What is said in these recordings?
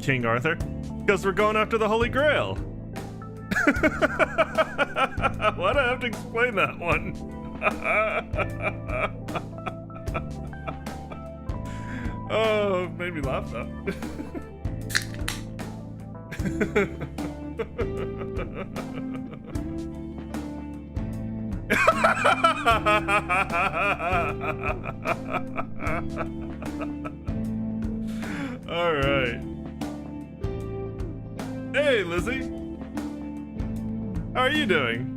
King Arthur? Because we're going after the Holy Grail. Why do I have to explain that one? Oh, it made me laugh though. All right. Hey, Lizzie. How are you doing?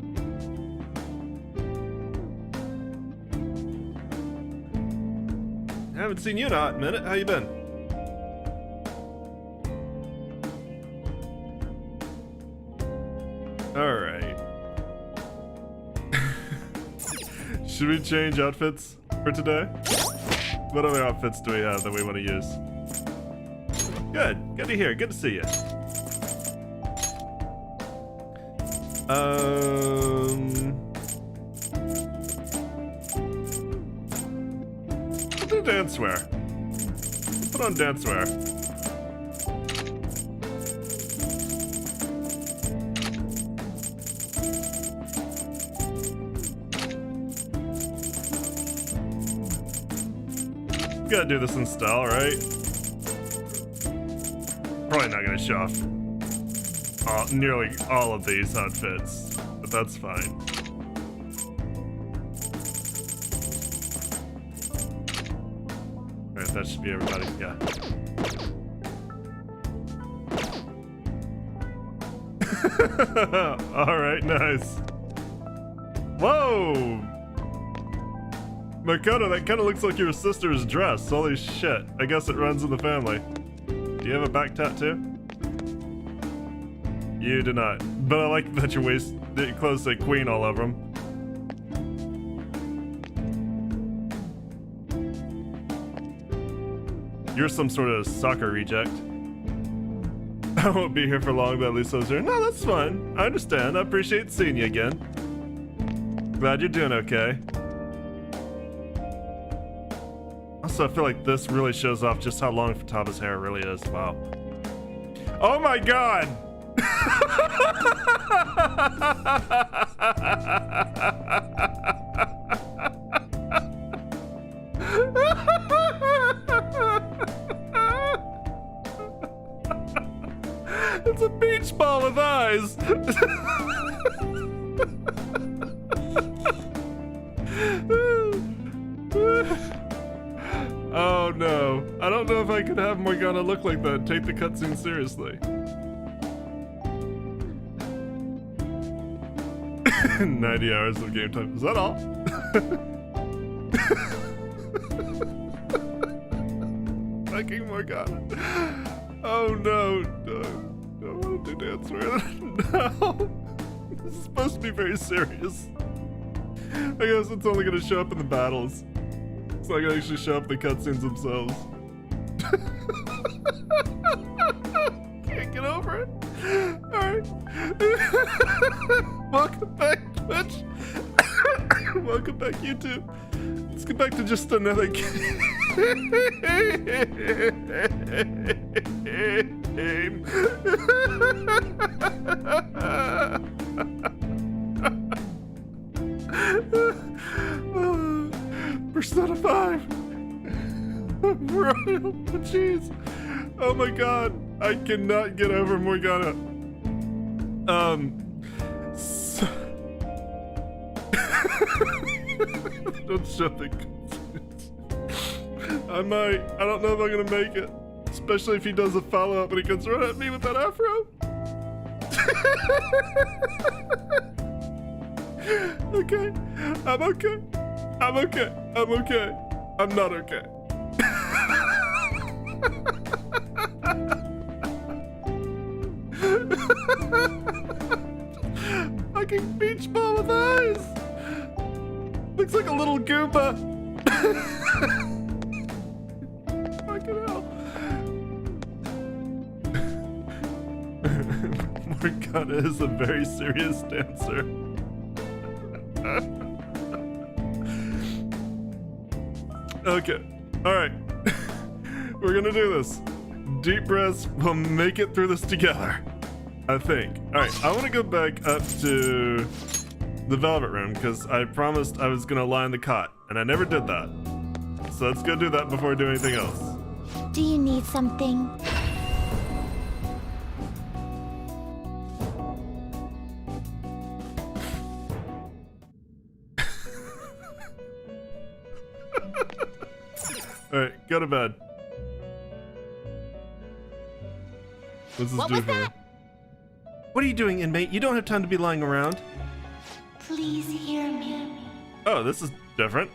I haven't seen you in a hot minute. How you been? All right. Should we change outfits for today? What other outfits do we have that we want to use? Good. Good to hear. Good to see you. We'll do dancewear. Put on dancewear. Gotta do this in style, right? Probably not gonna show off nearly all of these outfits, but that's fine. Alright, that should be everybody, yeah. Alright, nice. Whoa! Makoto, that kind of looks like your sister's dress. Holy shit. I guess it runs in the family. Do you have a back tattoo? You do not. But I like that your clothes say queen all over them. You're some sort of soccer reject. I won't be here for long, but at least I was here. No, that's fine. I understand. I appreciate seeing you again. Glad you're doing okay. Also, I feel like this really shows off just how long Futaba's hair really is. Wow. Oh my god! It's a beach ball with eyes! Oh no. I don't know if I could have Morgana look like that and take the cutscene seriously. 90 hours of game time. Is that all? Fucking Morgana. Oh no. I want to do dancewear. No. This is supposed to be very serious. I guess it's only going to show up in the battles. It's not going to actually show up in the cutscenes themselves. Can't get over it. Alright. Welcome back, Twitch. Welcome back, YouTube. Let's get back to just another game. Persona 5. Royal. Jeez. Oh my god. I cannot get over Morgana. Don't show the cutscenes. I might. I don't know if I'm gonna make it. Especially if he does a follow-up and he comes right at me with that afro. Okay. I'm okay. I'm okay. I'm okay. I'm not okay. Fucking beach ball with eyes. Looks like a little Goomba. Fucking hell. Morgana is a very serious dancer. Okay. Alright. We're gonna do this. deep breaths. We'll make it through this together. I think. Alright, I want to go back up to the Velvet Room because I promised I was going to lie in the cot, and I never did that. So let's go do that before we do anything else. Do you need something? Alright, go to bed. What's this do for me? What are you doing, inmate? You don't have time to be lying around. Please hear me. Oh, this is different.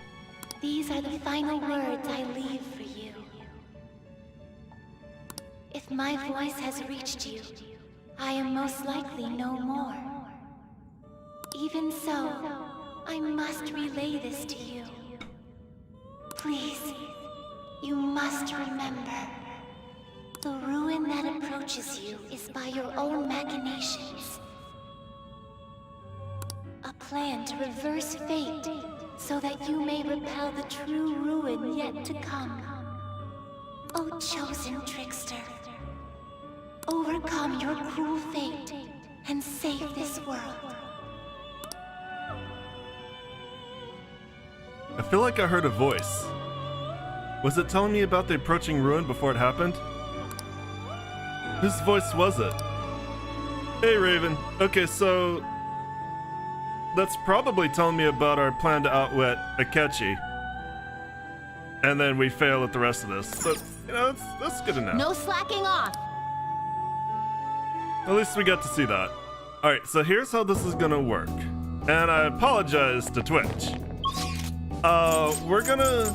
These are the final words I leave for you. If my voice has reached you, I am most likely no more. Even so, I must relay this to you. Please, you must remember. The ruin that approaches you is by your own machinations. A plan to reverse fate, so that you may repel the true ruin yet to come. O chosen trickster, overcome your cruel fate and save this world. I feel like I heard a voice. Was it telling me about the approaching ruin before it happened? Whose voice was it? Hey, Raven. Okay, so that's probably telling me about our plan to outwit Akechi. And then we fail at the rest of this. So, you know, that's good enough. No slacking off! At least we got to see that. Alright, so here's how this is gonna work. And I apologize to Twitch. We're gonna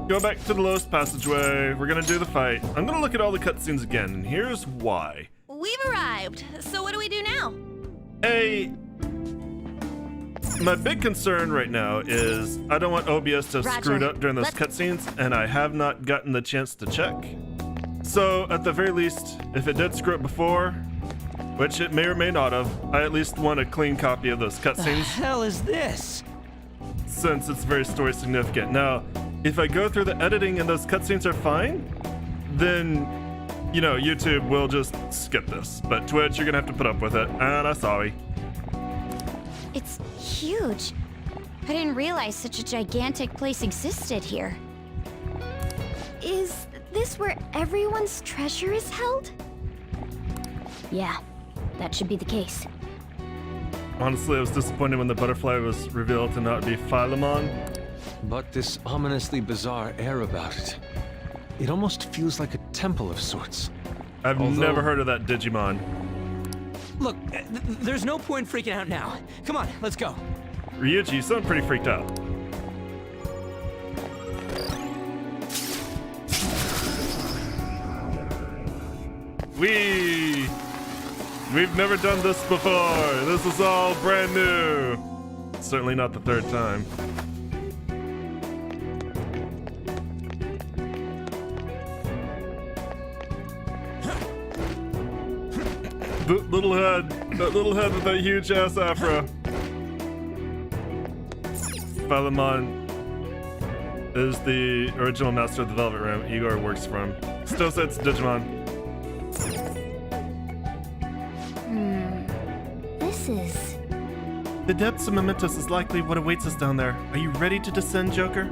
go back to the lowest passageway. We're gonna do the fight. I'm gonna look at all the cutscenes again, and here's why. We've arrived. So what do we do now? My big concern right now is I don't want OBS to have Roger. screwed up during those cutscenes, and I have not gotten the chance to check. So, at the very least, if it did screw up before, which it may or may not have, I at least want a clean copy of those The cutscenes, hell is this? since it's very story significant. Now, if I go through the editing and those cutscenes are fine, then, you know, YouTube will just skip this. But Twitch, you're gonna have to put up with it, and I'm sorry. It's huge. I didn't realize such a gigantic place existed here. Is this where everyone's treasure is held? Yeah, that should be the case. Honestly, I was disappointed when the butterfly was revealed to not be Philemon. But this ominously bizarre air about it. It almost feels like a temple of sorts. I've never heard of that Digimon. Look, there's no point freaking out now. Come on, let's go. Ryuji, you sound pretty freaked out. We've never done this before. This is all brand new. Certainly not the third time. That little head with that huge ass afro. Philemon is the original master of the Velvet Room. Igor works for him. Still says Digimon. This is... The depths of Mementos is likely what awaits us down there. Are you ready to descend, Joker?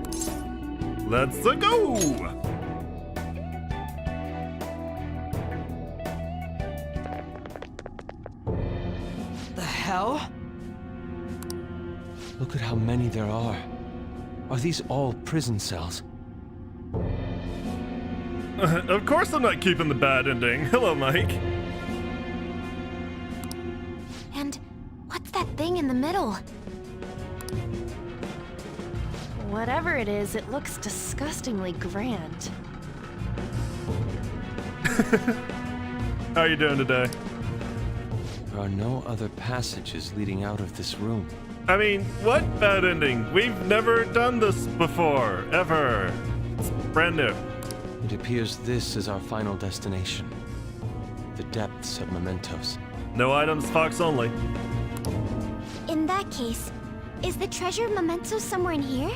Let's go! The hell? Look at how many there are. Are these all prison cells? Of course I'm not keeping the bad ending. Hello, Mike. And what's that thing in the middle? Whatever it is, it looks disgustingly grand. How are you doing today? There are no other passages leading out of this room. I mean, what bad ending? We've never done this before, ever. It's brand new. It appears this is our final destination. The depths of Mementos. No items, Fox only. In that case, is the treasure memento somewhere in here?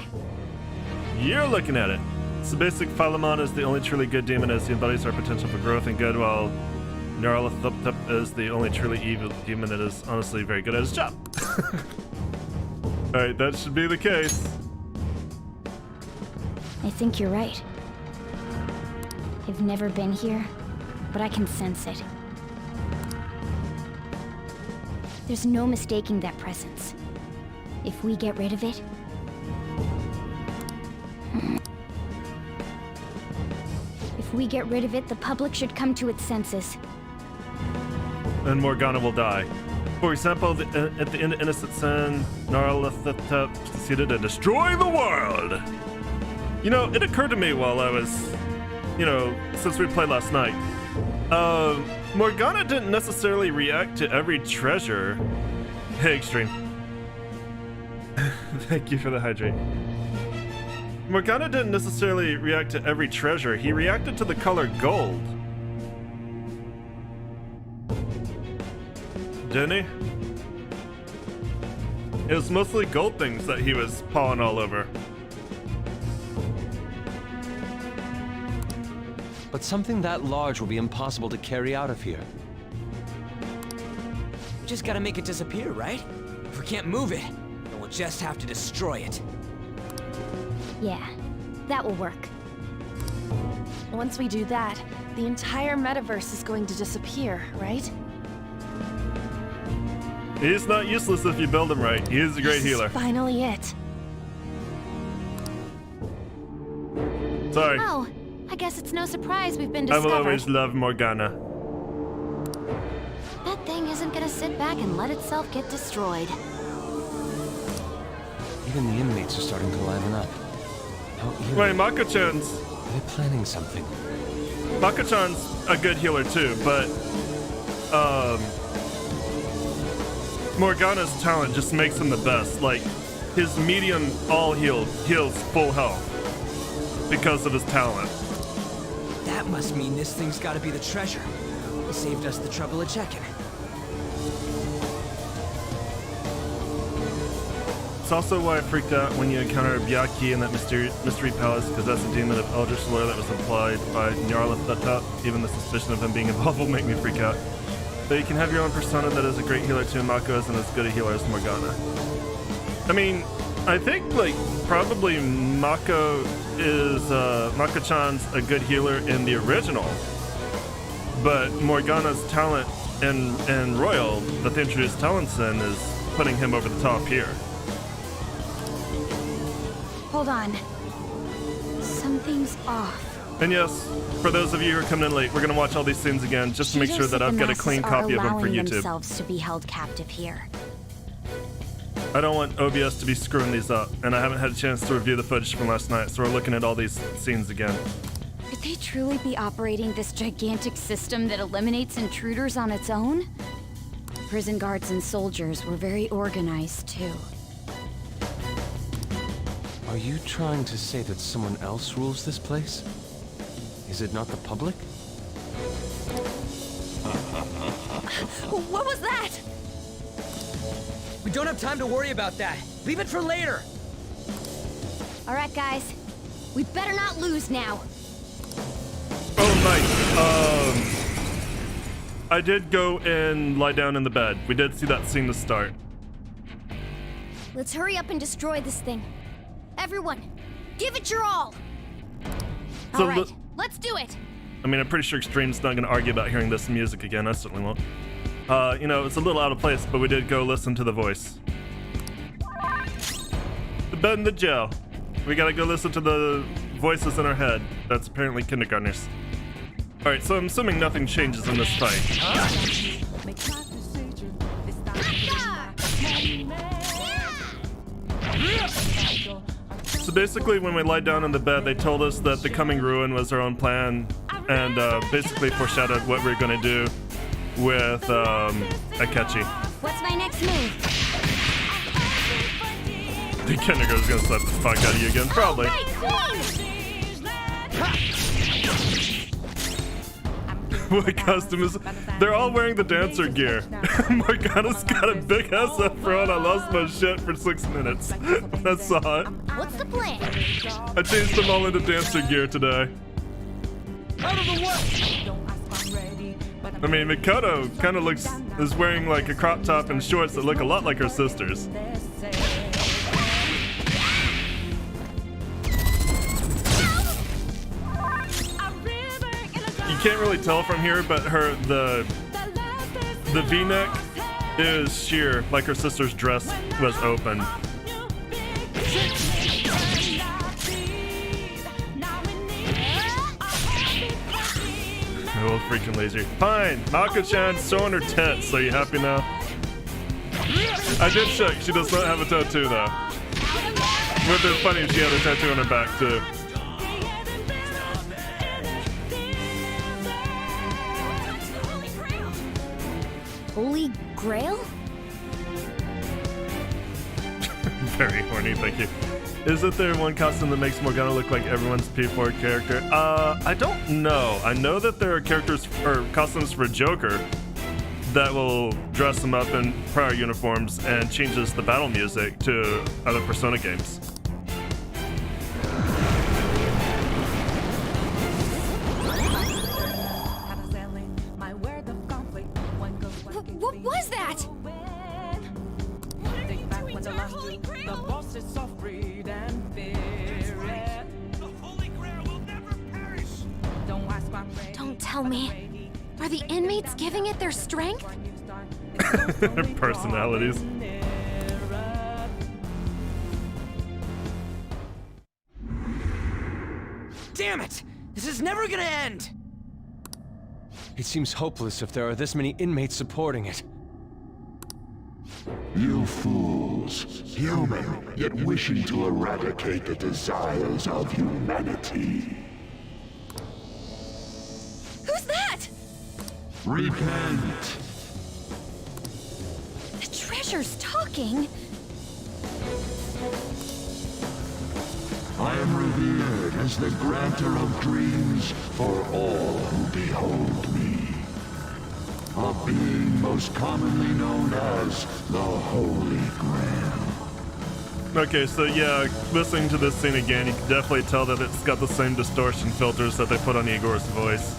You're looking at it. So basic Philemon is the only truly good demon as he embodies our potential for growth and good, while Nyarlathotep is the only truly evil demon that is honestly very good at his job. Alright, that should be the case. I think you're right. I've never been here, but I can sense it. There's no mistaking that presence. If we get rid of it... If we get rid of it, the public should come to its senses. And Morgana will die. For example, at the end of Innocent Sin, Nyarlathotep succeeded to destroy the world! You know, it occurred to me while I was, since we played last night, Morgana didn't necessarily react to every treasure. Hey, Extreme. Thank you for the hydrate. Morgana didn't necessarily react to every treasure. He reacted to the color gold. Didn't he? It was mostly gold things that he was pawing all over. But something that large will be impossible to carry out of here. We just gotta make it disappear, right? If we can't move it, then we'll just have to destroy it. Yeah, that will work. Once we do that, the entire metaverse is going to disappear, right? He's not useless if you build him right. He is a great healer. Finally it. Sorry. Oh, I guess it's no surprise we've been I will discovered. always love Morgana. That thing isn't gonna sit back and let itself get destroyed. Even the inmates are starting to liven up. How eerie. Wait, Mako-chan's... Are they planning something? Mako-chan's a good healer too, but... Morgana's talent just makes him the best. Like, his medium all heals full health because of his talent. That must mean this thing's gotta be the treasure. It saved us the trouble of checking. It's also why I freaked out when you encounter Byaki in that mystery palace, because that's a demon of Eldritch lore that was implied by Nyarlathotep. Even the suspicion of him being involved will make me freak out. But you can have your own persona that is a great healer too. Mako isn't as good a healer as Morgana. I mean, I think, like, probably Mako is, Mako-chan's a good healer in the original. But Morgana's talent in Royal, that they introduced talents in, is putting him over the top here. Hold on. Something's off. And yes, for those of you who are coming in late, we're gonna watch all these scenes again just to make sure that I've got a clean copy of them for YouTube. Themselves to be held captive here. I don't want OBS to be screwing these up, and I haven't had a chance to review the footage from last night, so we're looking at all these scenes again. Could they truly be operating this gigantic system that eliminates intruders on its own? Prison guards and soldiers were very organized, too. Are you trying to say that someone else rules this place? Is it not the public? What was that? We don't have time to worry about that. Leave it for later. All right, guys. We better not lose now. Oh, nice. I did go and lie down in the bed. We did see that scene to start. Let's hurry up and destroy this thing. Everyone, give it your all. So All right, let's do it. I mean, I'm pretty sure Extreme's not gonna argue about hearing this music again. I certainly won't. You know, it's a little out of place, but we did go listen to the voice. The bed in the jail. We gotta go listen to the voices in our head. That's apparently kindergartners. Alright, so I'm assuming nothing changes in this fight. So basically, when we lied down in the bed, they told us that the coming ruin was our own plan, and basically foreshadowed what we were gonna do with Akechi. What's my next move? The kindergarten's gonna slap the fuck out of you again, probably. What costume is? They're all wearing the dancer gear. Morgana's got a big ass afro and I lost my shit for 6 minutes when I saw it. What's the plan? I changed them all into dancer gear today. Out of the way! I mean, Mikoto kind of is wearing like a crop top and shorts that look a lot like her sister's. You can't really tell from here, but the V-neck is sheer, like her sister's dress was open. Oh, freaking lazy. Fine, Mako-chan's showing her tits, so you happy now? I did check, she does not have a tattoo though. Would have been funny if she had a tattoo on her back too. Holy Grail? Very horny, thank you. Isn't there one costume that makes Morgana look like everyone's P4 character? I don't know. I know that there are characters or costumes for Joker that will dress them up in prior uniforms and changes the battle music to other Persona games. What was that? Don't tell me. Are the inmates giving it their strength? Personalities. Damn it! This is never gonna end! It seems hopeless if there are this many inmates supporting it. You fools, human, yet wishing to eradicate the desires of humanity. Who's that? Repent! The treasure's talking. I am revered as the granter of dreams for all who behold me. A being most commonly known as the Holy Grail. Okay, so yeah, listening to this scene again, you can definitely tell that it's got the same distortion filters that they put on Igor's voice.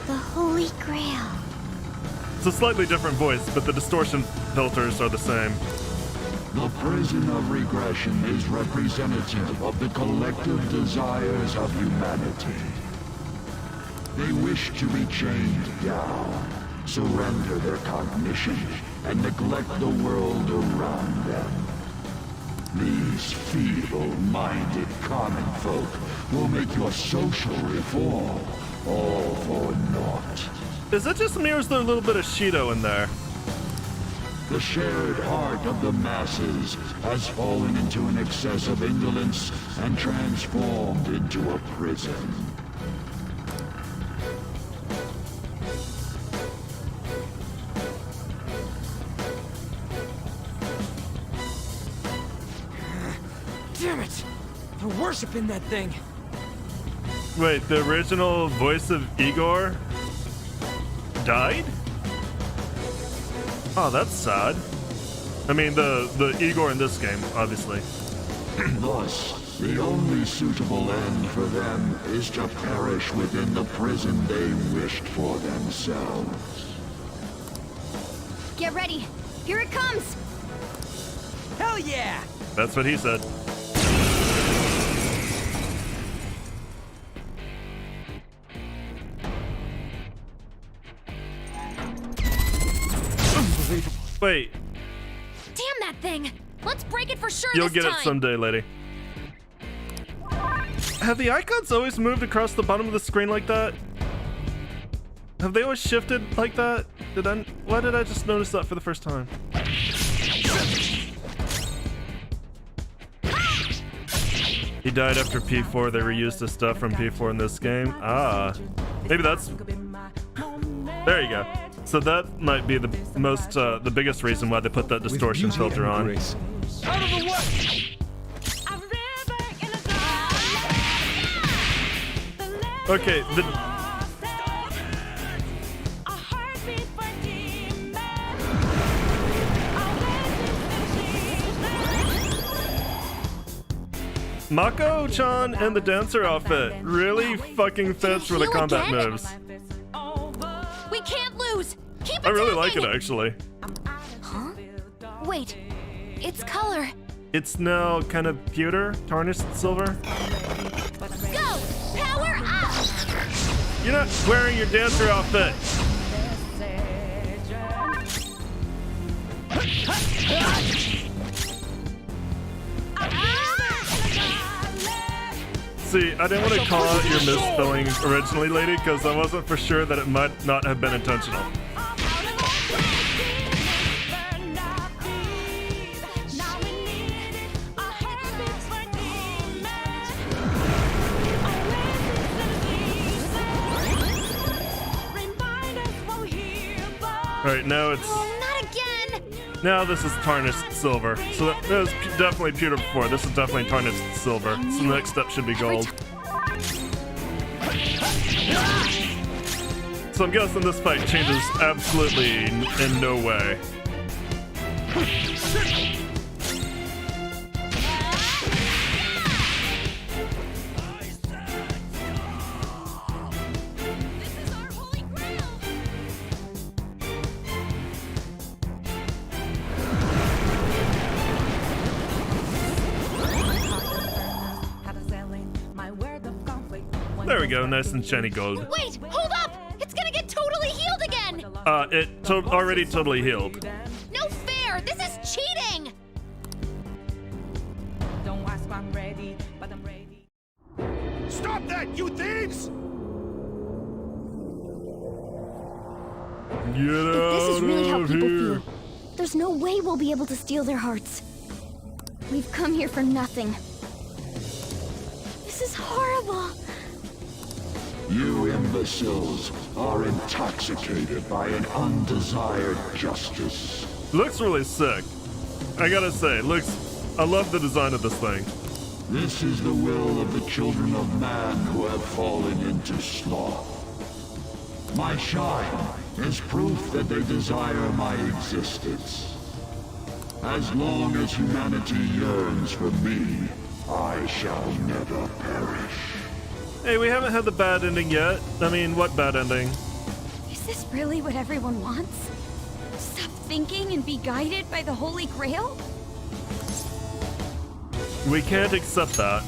The Holy Grail. It's a slightly different voice, but the distortion filters are the same. The prison of regression is representative of the collective desires of humanity. They wish to be chained down, surrender their cognition, and neglect the world around them. These feeble-minded common folk will make your social reform all for naught. Is it just me or is there a little bit of Shido in there? The shared heart of the masses has fallen into an excess of indolence and transformed into a prison. Damn it! They're worshiping that thing! Wait, the original voice of Igor died? Oh, that's sad. I mean, the Igor in this game, obviously. Thus, the only suitable end for them is to perish within the prison they wished for themselves. Get ready. Here it comes. Hell yeah! That's what he said. Wait, Damn that thing! Let's break it for sure you'll this get time. it someday, lady. Have the icons always moved across the bottom of the screen like that? Have they always shifted like that? Why did I just notice that for the first time? He died after P4. They reused the stuff from P4 in this game. Ah, maybe that's... There you go. So that might be the most, the biggest reason why they put that distortion filter on. Out of the way! Okay, Mako-chan and the dancer outfit really fucking fits for the heal combat again? moves. We can't lose! Keep I attacking! really like it, actually. Huh? Wait, its color. It's now kind of pewter, tarnished silver. Go! Power up! You're not wearing your dancer outfit. See, I didn't want to call out your misspelling originally, lady, because I wasn't for sure that it might not have been intentional. Alright, now it's... Not again! Now this is tarnished silver. So that was definitely pewter before. This is definitely tarnished silver. So the next step should be gold. So I'm guessing this fight changes absolutely in no way. There we go, nice and shiny gold. Wait, hold up! It's gonna get totally healed again! Already totally healed. No fair! This is cheating! Don't ask, I'm ready, but I'm ready. Stop that, you thieves! Get If this is out really how of people here! feel, there's no way we'll be able to steal their hearts. We've come here for nothing. This is horrible. You imbeciles are intoxicated by an undesired justice. Looks really sick. I gotta say, I love the design of this thing. This is the will of the children of man who have fallen into sloth. My shine is proof that they desire my existence. As long as humanity yearns for me, I shall never perish. Hey, we haven't had the bad ending yet. I mean, what bad ending? Is this really what everyone wants? Stop thinking and be guided by the Holy Grail? We can't accept that.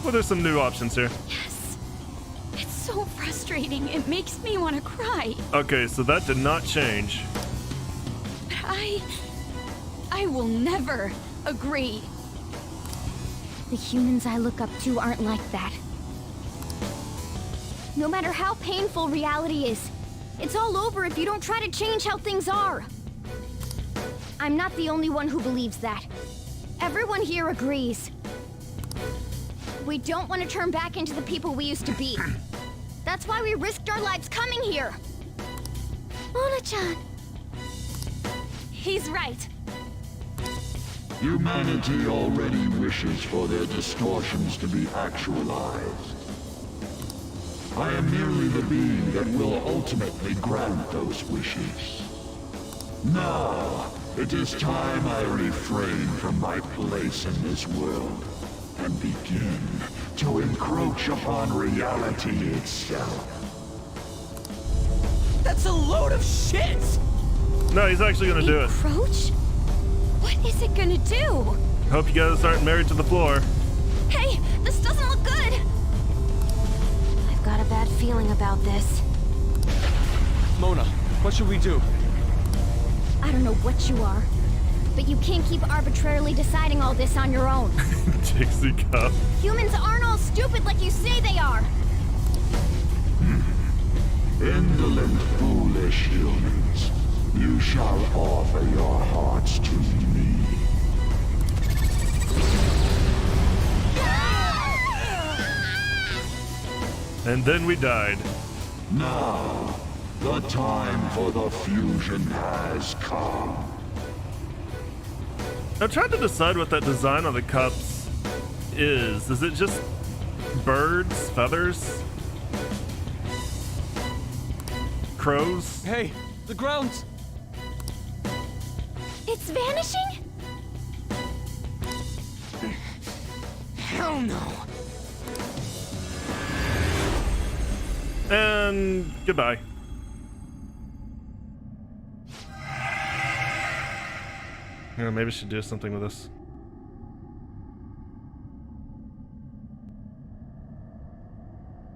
Well, there's some new options here. Yes. It's so frustrating. It makes me want to cry. Okay, so that did not change. But I will never agree. The humans I look up to aren't like that. No matter how painful reality is, it's all over if you don't try to change how things are. I'm not the only one who believes that. Everyone here agrees. We don't want to turn back into the people we used to be. That's why we risked our lives coming here. Mona-chan. He's right. Humanity already wishes for their distortions to be actualized. I am merely the being that will ultimately grant those wishes. Now, it is time I refrain from my place in this world and begin to encroach upon reality itself. That's a load of shit! No, he's actually gonna do it. Encroach? What is it gonna do? Hope you guys aren't married to the floor. Hey, this doesn't look good! I've got a bad feeling about this. Mona, what should we do? I don't know what you are, but you can't keep arbitrarily deciding all this on your own. Dixie Cup. Humans aren't all stupid like you say they are! Indolent, foolish humans, you shall offer your hearts to me. And then we died. Now, the time for the fusion has come. I'm trying to decide what that design on the cups is. Is it just birds, feathers? Crows? Hey, the ground! It's vanishing? Hell no! And goodbye. Yeah, maybe I should do something with this.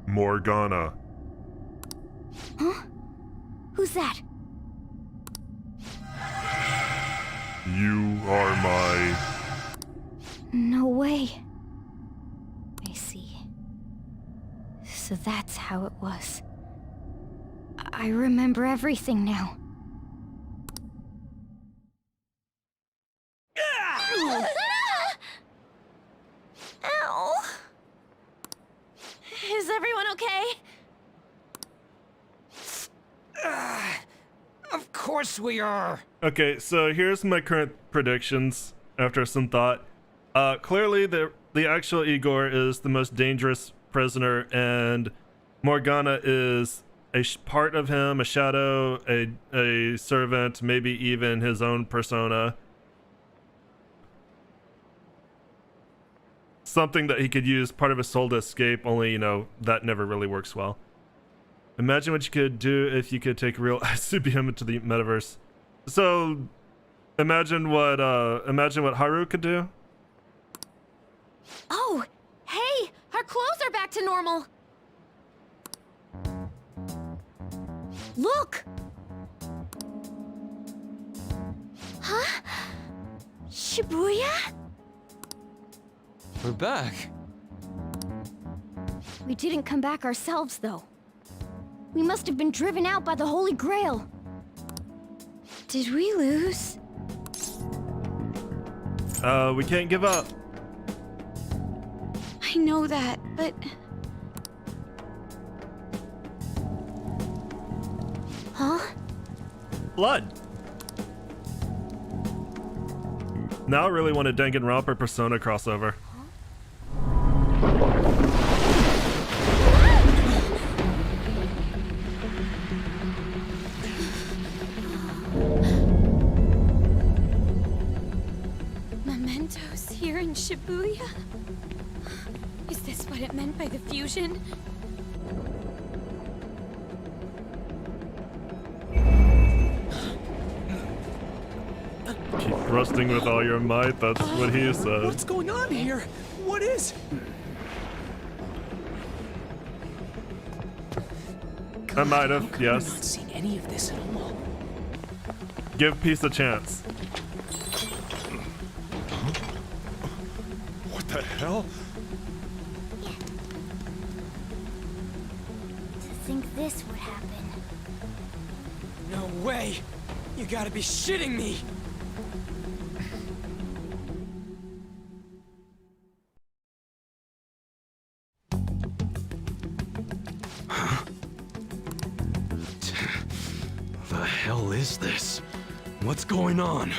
Morgana. Huh? Who's that? You are my... No way. I see. So that's how it was. I remember everything now. Ow! Is everyone okay? Of course we are! Okay, so here's my current predictions after some thought. Clearly, the actual Igor is the most dangerous prisoner, and Morgana is a part of him, a shadow, a servant, maybe even his own persona. Something that he could use part of his soul to escape, only, you know, that never really works well. Imagine what you could do if you could take real ICBM into the metaverse. So, imagine what Haru could do. Oh, hey! Our clothes are back to normal! Look! Huh? Shibuya? We're back. We didn't come back ourselves, though. We must have been driven out by the Holy Grail. Did we lose? We can't give up. I know that, but... Huh? Blood. Now I really want a Danganronpa Persona crossover. Mementos here in Shibuya? Is this what it meant by the fusion? Keep thrusting with all your might, that's what he said. What's going on here? What is... I might have, I've yes. not seen any of this at all. Give peace a chance. What the hell? To think this would happen. No way! You gotta be shitting me! The hell is this? What's going on?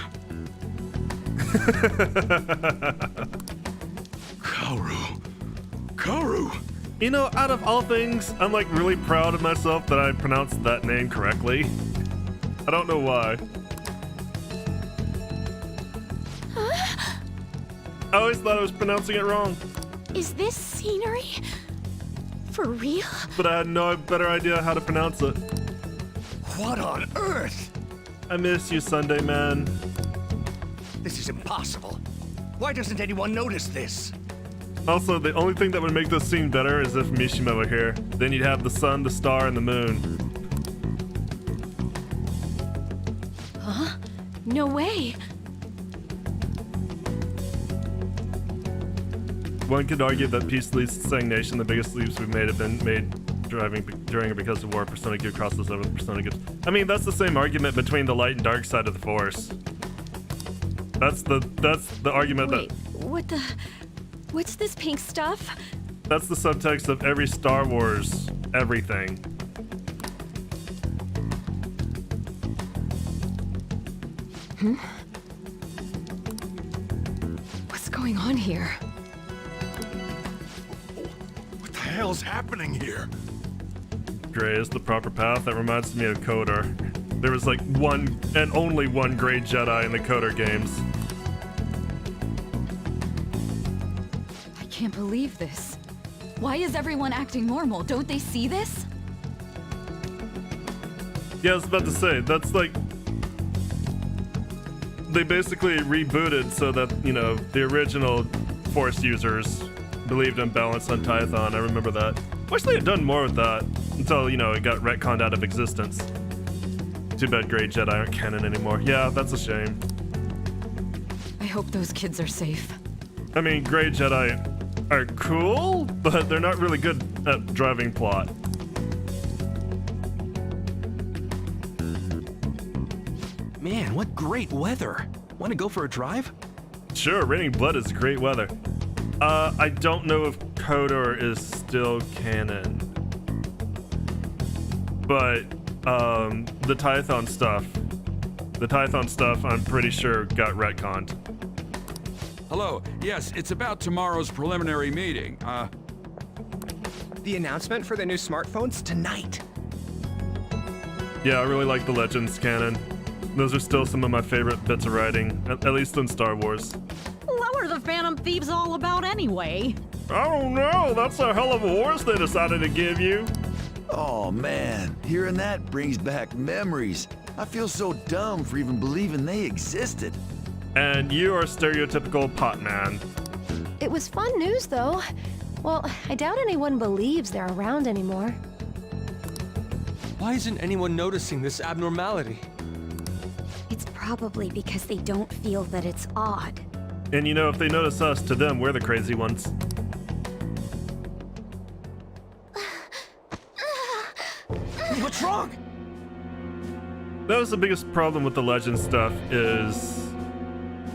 Karu! You know, out of all things, I'm like really proud of myself that I pronounced that name correctly. I don't know why. I always thought I was pronouncing it wrong, Is this scenery? For real? but I had no better idea how to pronounce it. What on earth? I miss you, Sunday man. This is impossible. Why doesn't anyone notice this? Also, the only thing that would make this scene better is if Mishima were here. Then you'd have the sun, the star, and the moon. Huh? No way! One could argue that Peace Leads to Stagnation, the biggest leaps we've made have been made during or because of war. Persona Q crosses over the Persona gifts. I mean, that's the same argument between the light and dark side of the Force. That's the argument Wait, that... what the... What's this pink stuff? That's the subtext of every Star Wars everything. What's going on here? What the hell's happening here? Gray is the proper path. That reminds me of Coder. There was like one and only one Gray Jedi in the Coder games. I can't believe this. Why is everyone acting normal? Don't they see this? Yeah, I was about to say, that's like... They basically rebooted so that, you know, the original Force users believed in balance on Tython. I remember that. Wish they had done more with that until, you know, it got retconned out of existence. Too bad Grey Jedi aren't canon anymore. Yeah, that's a shame. I hope those kids are safe. I mean, Grey Jedi are cool, but they're not really good at driving plot. Man, what great weather. Want to go for a drive? Sure, Raining Blood is great weather. I don't know if KOTOR is still canon. But, the Tython stuff, I'm pretty sure got retconned. Hello. Yes, it's about tomorrow's preliminary meeting. The announcement for the new smartphones tonight. Yeah, I really like the Legends canon. Those are still some of my favorite bits of writing, at least in Star Wars. What were the Phantom Thieves all about anyway? I don't know, that's a hell of a horse they decided to give you. Oh man, hearing that brings back memories. I feel so dumb for even believing they existed. And you are stereotypical pot man. It was fun news, though. Well, I doubt anyone believes they're around anymore. Why isn't anyone noticing this abnormality? It's probably because they don't feel that it's odd. And you know, if they notice us, to them, we're the crazy ones. What's wrong? That was the biggest problem with the Legend stuff, is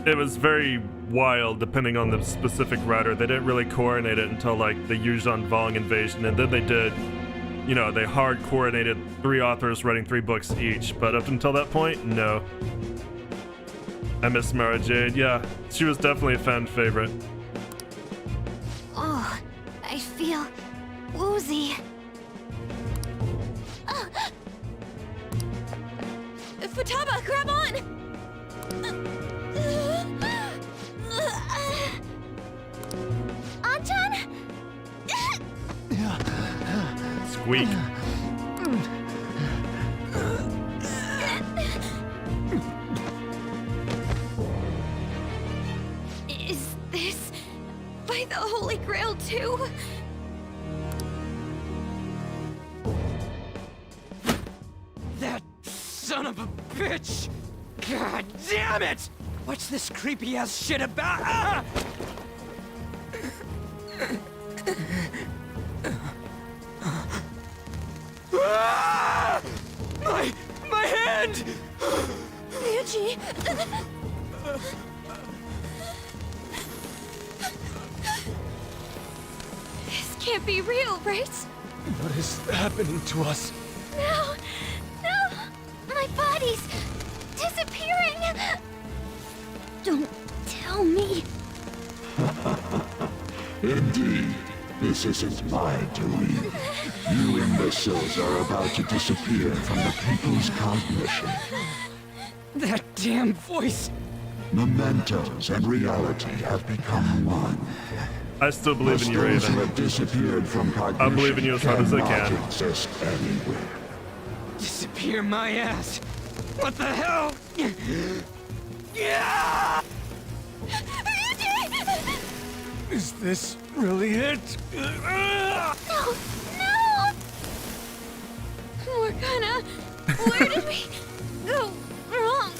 it was very wild depending on the specific writer. They didn't really coordinate it until like the Yuuzhan Vong invasion, and then they did, you know, they hard coordinated 3 authors writing 3 books each, but up until that point, no. I miss Mara Jade, yeah. She was definitely a fan favorite. Oh, I feel woozy. Futaba, grab on! Anton? Squeak. Is this by the Holy Grail too? That son of a bitch! God damn it! What's this creepy ass shit about? Ah! Ah! My hand! Ryuji! This can't be real, right? What is happening to us? No! No! My body's disappearing! Don't tell me. Indeed, this isn't my doing. You imbeciles are about to disappear from the people's cognition. That damn voice! Mementos and reality have become one. I still believe in you, Those who Raven. have disappeared from cognition I believe in you as hard as I cannot can. exist anywhere. Disappear my ass! What the hell? Yeah! Is this really it? No! No! Morgana, where did we go wrong?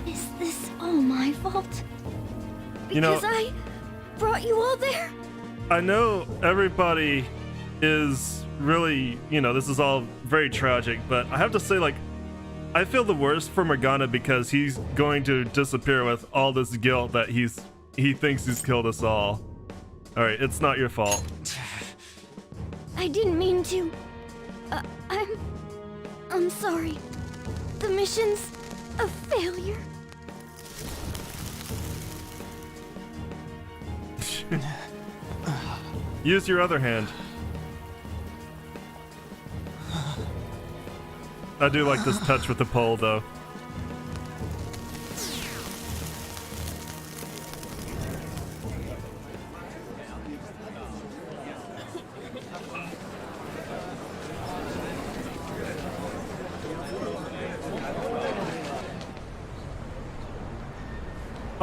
Is this all my fault? Because You know- I brought you all there? I know everybody is really, you know, this is all very tragic, but I have to say, like, I feel the worst for Morgana because he's going to disappear with all this guilt that he thinks he's killed us all. Alright, it's not your fault. I didn't mean to. I'm sorry. The mission's a failure. Use your other hand. I do like this touch with the pole, though.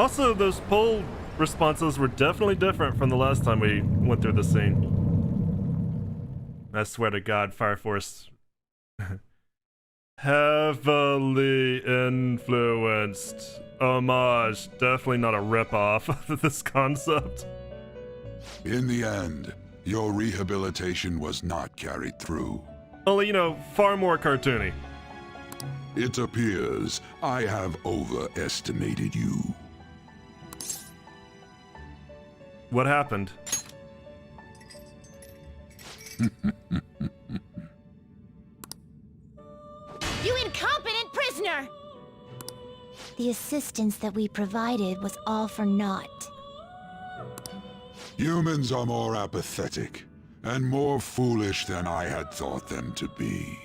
Also, those poll responses were definitely different from the last time we went through the scene. I swear to God, Fire Force. Heavily influenced. Homage. Definitely not a ripoff of this concept. In the end, your rehabilitation was not carried through. Only, you know, far more cartoony. It appears I have overestimated you. What happened? You incompetent prisoner! The assistance that we provided was all for naught. Humans are more apathetic and more foolish than I had thought them to be.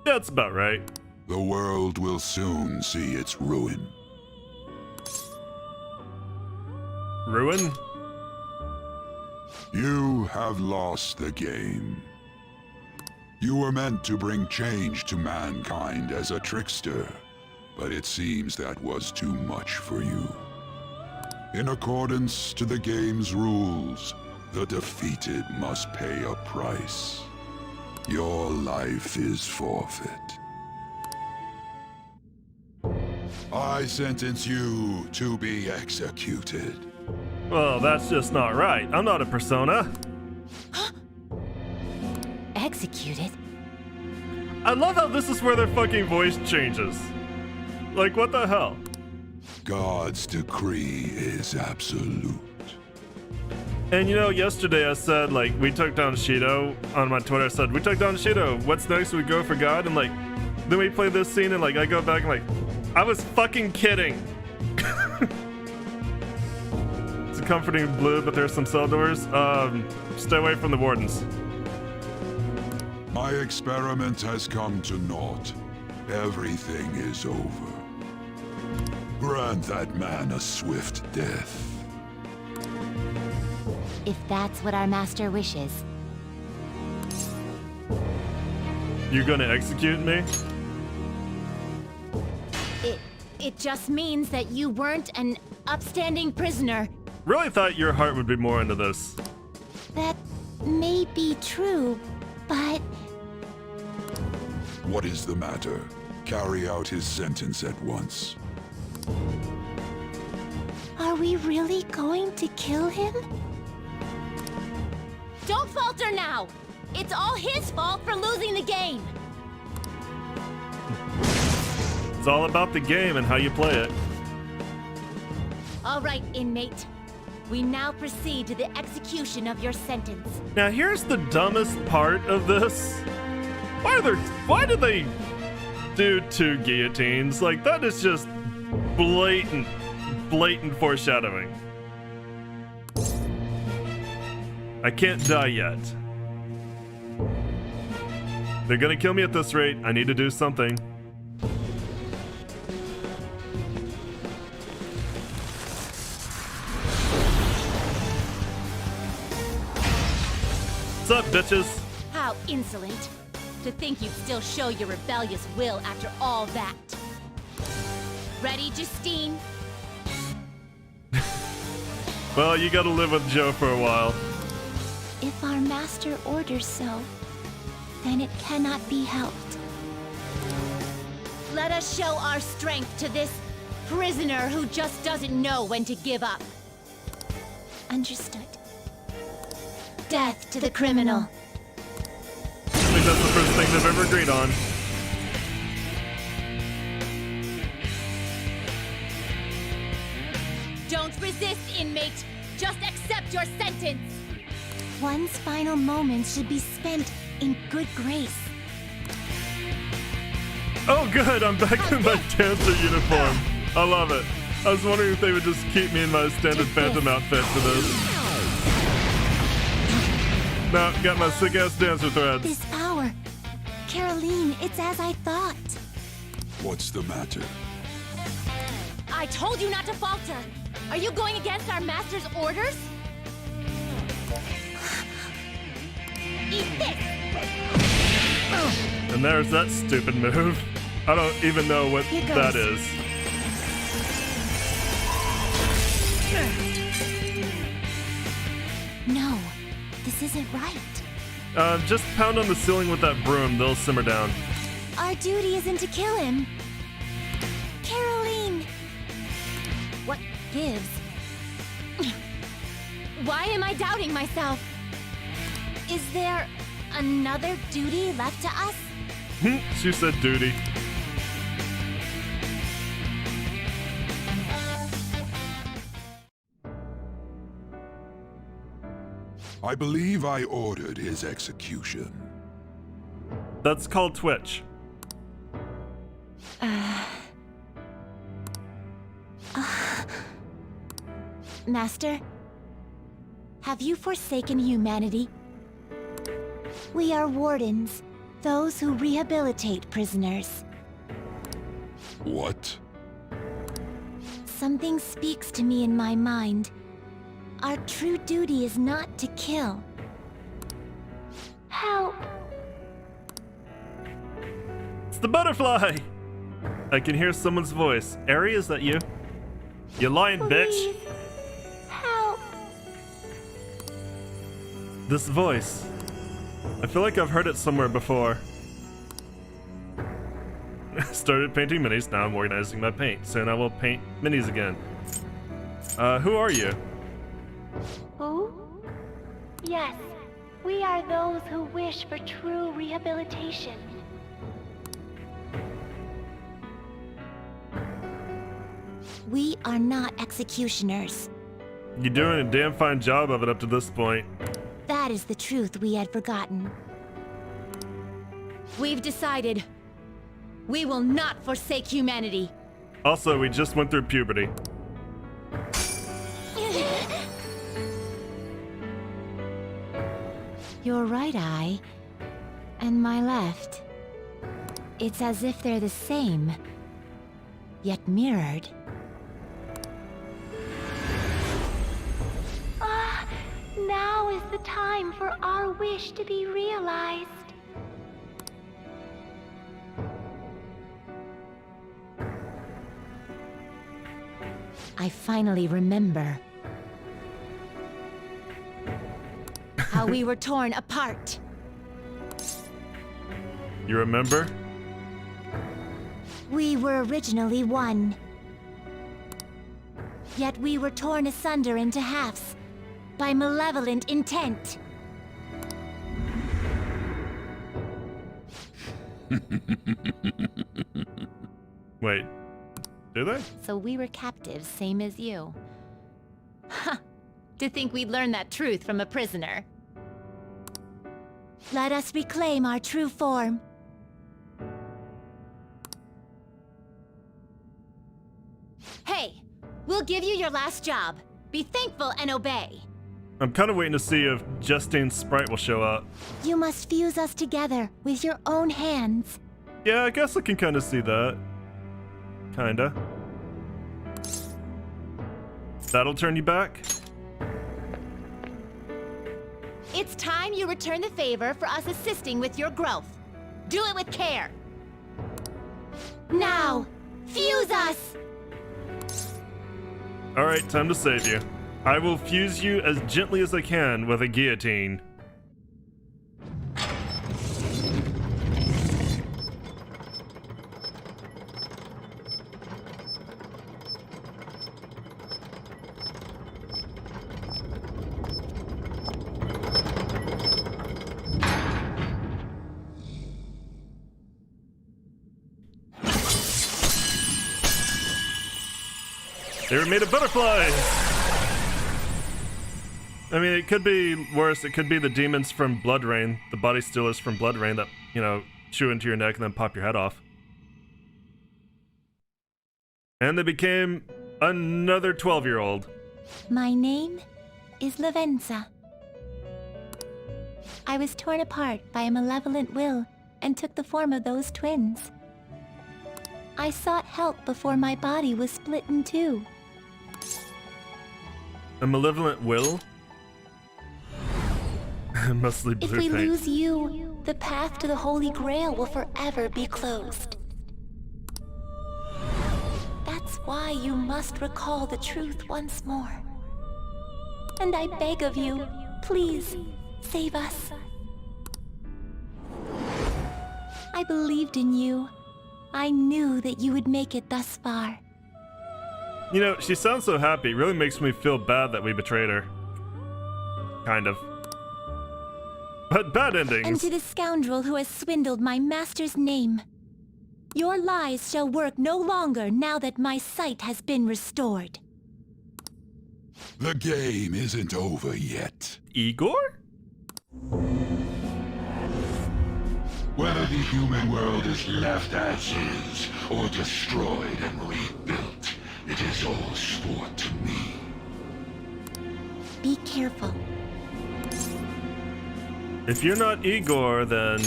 That's about right. The world will soon see its ruin. Ruin? You have lost the game. You were meant to bring change to mankind as a trickster, but it seems that was too much for you. In accordance to the game's rules, the defeated must pay a price. Your life is forfeit. I sentence you to be executed. Well, that's just not right. I'm not a persona. Executed? I love how this is where their fucking voice changes. Like, what the hell? God's decree is absolute. And you know, yesterday I said, like, we took down Shido. On my Twitter, I said, we took down Shido. What's next? We go for God? And, like, then we play this scene and, like, I go back and, like, I was fucking kidding. It's a comforting blue, but there's some cell doors. Stay away from the wardens. My experiment has come to naught. Everything is over. Grant that man a swift death. If that's what our master wishes. You gonna execute me? It just means that you weren't an upstanding prisoner. Really thought your heart would be more into this. That may be true, but... What is the matter? Carry out his sentence at once. Are we really going to kill him? Don't falter now! It's all his fault for losing the game! It's all about the game and how you play it. All right, inmate. We now proceed to the execution of your sentence. Now here's the dumbest part of this. Why did they do 2 guillotines? Like, that is just blatant foreshadowing. I can't die yet. They're gonna kill me at this rate. I need to do something. What's up, bitches? How insolent. To think you'd still show your rebellious will after all that. Ready, Justine? Well, you gotta live with Joe for a while. If our master orders so, then it cannot be helped. Let us show our strength to this prisoner who just doesn't know when to give up. Understood. Death to the criminal. I think that's the first thing they've ever agreed on. Don't resist, inmate. Just accept your sentence. One's final moments should be spent in good grace. Oh good, I'm back in my dancer uniform. I love it. I was wondering if they would just keep me in my standard Phantom outfit for this. No, got my sick-ass dancer threads. This power. Caroline, it's as I thought. What's the matter? I told you not to falter. Are you going against our master's orders? Eat this! And there's that stupid move. I don't even know what that is. No, this isn't right. Just pound on the ceiling with that broom. They'll simmer down. Our duty isn't to kill him. Caroline! What gives? Why am I doubting myself? Is there another duty left to us? She said duty. I believe I ordered his execution. That's called Twitch. Master, have you forsaken humanity? We are wardens, those who rehabilitate prisoners. What? Something speaks to me in my mind. Our true duty is not to kill. Help! It's the butterfly! I can hear someone's voice. Ari, is that you? You lying bitch! Please, help! This voice. I feel like I've heard it somewhere before. Started painting minis, now I'm organizing my paint. Soon I will paint minis again. Who are you? Who? Yes, we are those who wish for true rehabilitation. We are not executioners. You're doing a damn fine job of it up to this point. That is the truth we had forgotten. We've decided. We will not forsake humanity. Also, we just went through puberty. Your right eye and my left. It's as if they're the same, yet mirrored. Now is the time for our wish to be realized. I finally remember how we were torn apart. You remember? We were originally one. Yet we were torn asunder into halves by malevolent intent. Wait, do they? So we were captives, same as you. Ha! To think we'd learn that truth from a prisoner. Let us reclaim our true form. Hey, we'll give you your last job. Be thankful and obey. I'm kind of waiting to see if Justine's sprite will show up. You must fuse us together with your own hands. Yeah, I guess I can kind of see that. Kinda. That'll turn you back? It's time you return the favor for us assisting with your growth. Do it with care. Now, fuse us! Alright, time to save you. I will fuse you as gently as I can with a guillotine. They were made of butterflies! I mean, it could be worse. It could be the demons from Blood Rain, the body stealers from Blood Rain that, you know, chew into your neck and then pop your head off. And they became another 12-year-old. My name is Lavenza. I was torn apart by a malevolent will and took the form of those twins. I sought help before my body was split in two. A malevolent will? Mostly blue If we paint. lose you, the path to the Holy Grail will forever be closed. That's why you must recall the truth once more. And I beg of you, Please, save us. I believed in you. I knew that you would make it thus far. You know, she sounds so happy. It really makes me feel bad that we betrayed her. Kind of. But bad endings. And to the scoundrel who has swindled my master's name. Your lies shall work no longer now that my sight has been restored. The game isn't over yet. Igor? Whether the human world is left as is, or destroyed and rebuilt, it is all sport to me. Be careful. If you're not Igor, then...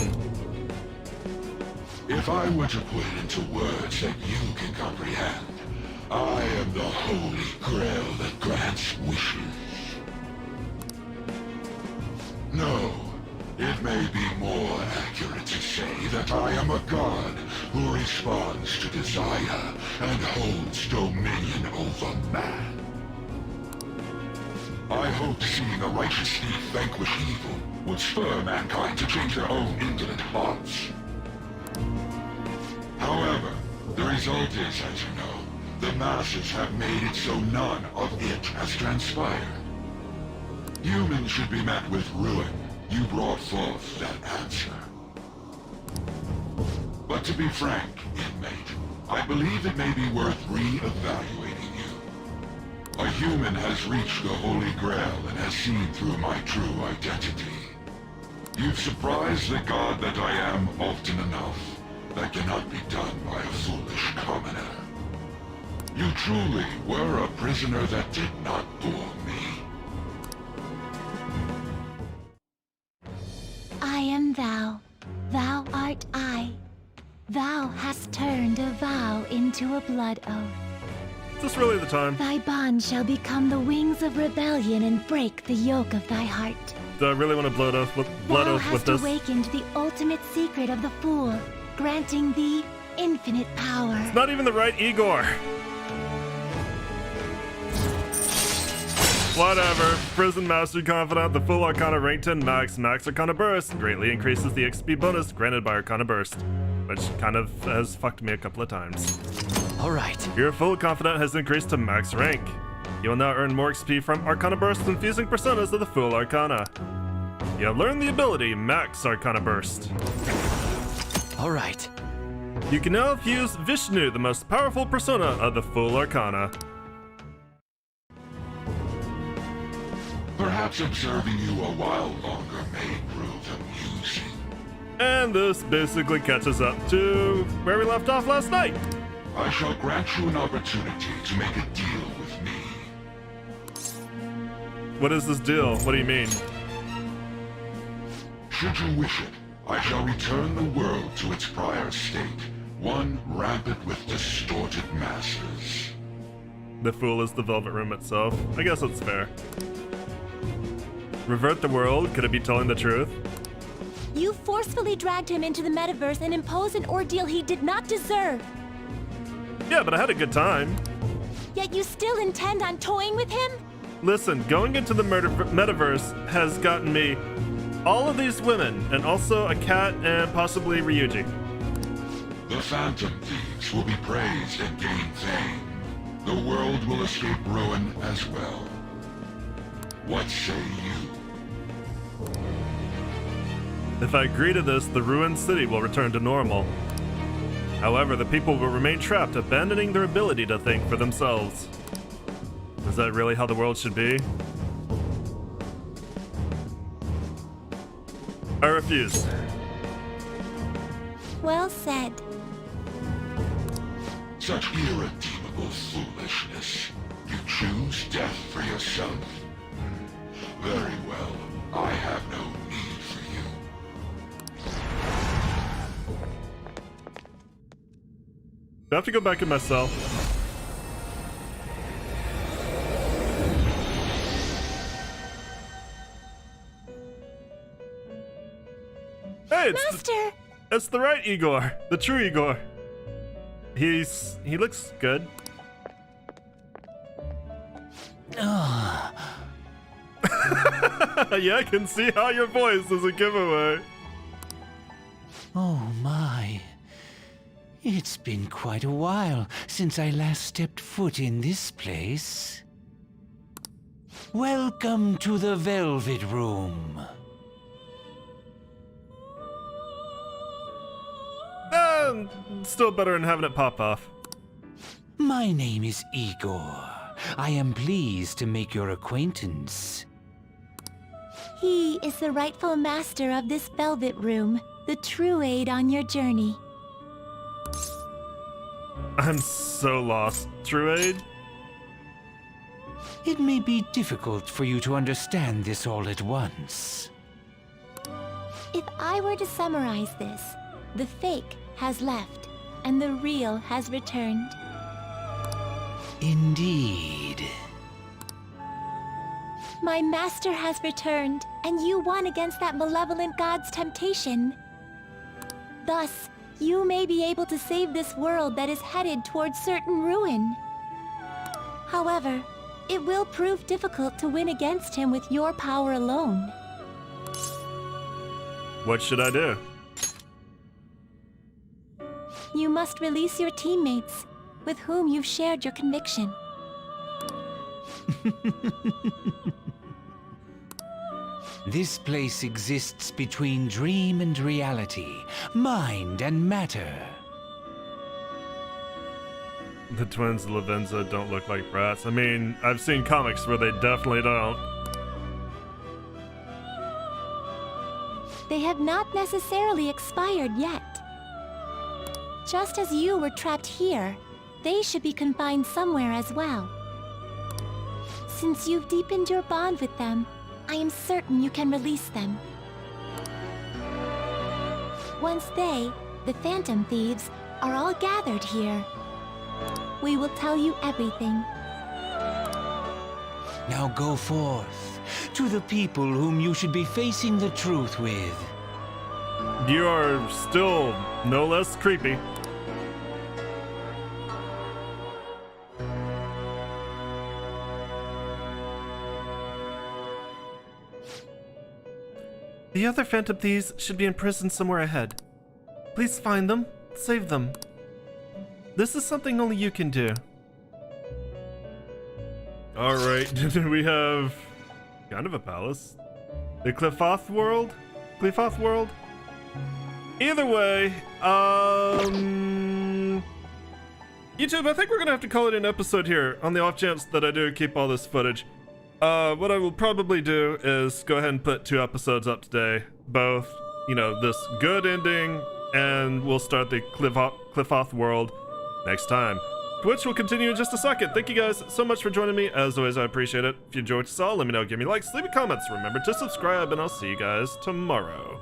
If I were to put it into words that you can comprehend, I am the holy grail that grants wishes. No, it may be more accurate to say that I am a god who responds to desire and holds dominion over man. I hoped seeing a righteous thief vanquish evil would spur mankind to change their own indolent hearts. However, the result is, as you know, the masses have made it so none of it has transpired. Humans should be met with ruin. You brought forth that answer. But to be frank, inmate, I believe it may be worth re-evaluating you. A human has reached the Holy Grail and has seen through my true identity. You've surprised the god that I am often enough. That cannot be done by a foolish commoner. You truly were a prisoner that did not bore me. I am thou. Thou art I. Thou hast turned a vow into a blood oath. Is this really the time? Thy bond shall become the wings of rebellion and break the yoke of thy heart. Do I really want to blood oath with Thou this? hast awakened the ultimate secret of the fool, granting thee infinite power. It's not even the right Igor. Whatever. Prison Master Confidant, the full Arcana rank 10 max Arcana Burst greatly increases the XP bonus granted by Arcana Burst, which kind of has fucked me a couple of times. Alright. Your full Confidant has increased to max rank. You will now earn more XP from Arcana Burst when fusing personas of the full Arcana. You have learned the ability Max Arcana Burst. Alright. You can now fuse Vishnu, the most powerful persona of the full Arcana. Perhaps observing you a while longer may prove amusing. And this basically catches up to where we left off last night. I shall grant you an opportunity to make a deal with me. What is this deal? What do you mean? Should you wish it, I shall return the world to its prior state, one rampant with distorted masses. The fool is the Velvet Room itself. I guess that's fair. Revert the world? Could it be telling the truth? You forcefully dragged him into the metaverse and imposed an ordeal he did not deserve. Yeah, but I had a good time. Yet you still intend on toying with him? Listen, going into the metaverse has gotten me all of these women, and also a cat and possibly Ryuji. The Phantom Thieves will be praised and gain fame. The world will escape ruin as well. What say you? If I agree to this, the ruined city will return to normal. However, the people will remain trapped, abandoning their ability to think for themselves. Is that really how the world should be? I refuse. Well said. Such irredeemable foolishness. You choose death for yourself? Very well. I have no need for you. Do I have to go back in my cell? Hey, it's the right Igor, the true Igor. He looks good. Yeah, I can see how your voice is a giveaway. Oh my. It's been quite a while since I last stepped foot in this place. Welcome to the Velvet Room. Still better than having it pop off. My name is Igor. I am pleased to make your acquaintance. He is the rightful master of this Velvet Room, the true aid on your journey. I'm so lost. True aid? It may be difficult for you to understand this all at once. If I were to summarize this, the fake has left, and the real has returned. Indeed. My master has returned, and you won against that malevolent god's temptation. Thus, you may be able to save this world that is headed towards certain ruin. However, it will prove difficult to win against him with your power alone. What should I do? You must release your teammates, with whom you've shared your conviction. This place exists between dream and reality, mind and matter. The twins Lavenza don't look like brats. I mean, I've seen comics where they definitely don't. They have not necessarily expired yet. Just as you were trapped here, they should be confined somewhere as well. Since you've deepened your bond with them, I am certain you can release them. Once they, the Phantom Thieves, are all gathered here, we will tell you everything. Now go forth to the people whom you should be facing the truth with. You are still no less creepy. The other Phantom Thieves should be in prison somewhere ahead. Please find them, save them. This is something only you can do. Alright, we have kind of a palace. The Cliffoth world? Cliffoth world? Either way, YouTube, I think we're gonna have to call it an episode here, on the off chance that I do keep all this footage. What I will probably do is go ahead and put 2 episodes up today. Both, you know, this good ending, and we'll start the Cliffoth world next time. Twitch will continue in just a second. Thank you guys so much for joining me. As always, I appreciate it. If you enjoyed this all, let me know, give me likes, leave me comments. Remember to subscribe, and I'll see you guys tomorrow.